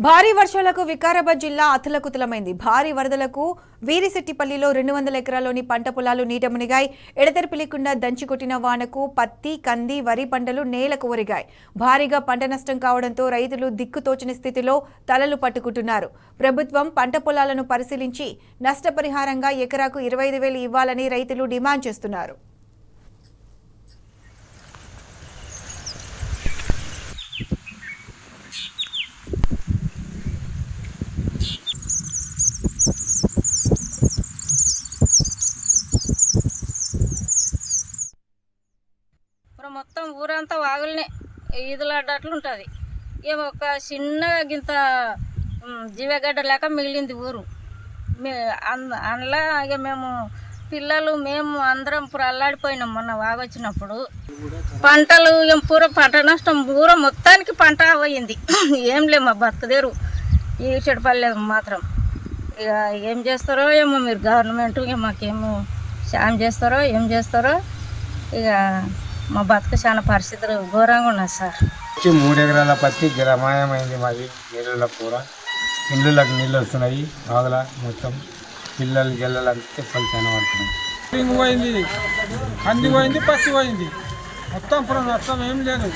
భారీ వర్షాలకు వికారాబాద్ జిల్లా అతలకుతలమైంది. భారీ వరదలకు వీరిశెట్టిపల్లిలో 200 ఎకరాల్లోని పంట పొలాలు నీట మునిగాయి. ఎడతెరిపి లేకుండా దంచికొట్టిన వానకు పత్తి, కంది, వరి పంటలు నేలకు ఒరిగాయి. భారీగా పంట నష్టం కావడంతో రైతులు దిక్కుతోచని స్థితిలో తలలు పట్టుకుంటున్నారు. ప్రభుత్వం పంట పొలాలను పరిశీలించి నష్టపరిహారంగా ఎకరాకు 25,000 ఇవ్వాలని రైతులు డిమాండ్ చేస్తున్నారు. మొత్తం ఊరంతా వాగులనే ఈదులాడ్డట్లు ఉంటుంది. ఇక ఒక చిన్నగా గింత జీవగడ్డ లేక మిగిలింది ఊరు. అందులో ఇక మేము పిల్లలు మేము అందరం పూర అల్లాడిపోయినాం. మొన్న వాగొచ్చినప్పుడు పంటలు పూర పంట నష్టం ఊర మొత్తానికి పంట పోయింది. ఏం లేవు మా బతుకుదేరు ఈ చెడుపల్లి మాత్రం. ఇక ఏం చేస్తారో ఏమో మీరు గవర్నమెంట్ ఇక మాకేమో సాయం చేస్తారో ఏం చేస్తారో. ఇక మా బతుకు చాలా పరిస్థితులు ఘోరంగా ఉన్నాయి సార్. 3 ఎకరాల పత్తి జలమాయమైంది. మాది నీళ్ళ పూర ఇళ్ళకి నీళ్ళు వస్తున్నాయి. బాగల మొత్తం పిల్లలు జల్లలు అంతే ఫలితాన్ని పడుతున్నాయి. పోయింది, కంది పోయింది, పత్తి పోయింది. మొత్తం పూర నష్టం ఏం లేదు.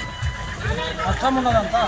నష్టం ఉన్నదంతా.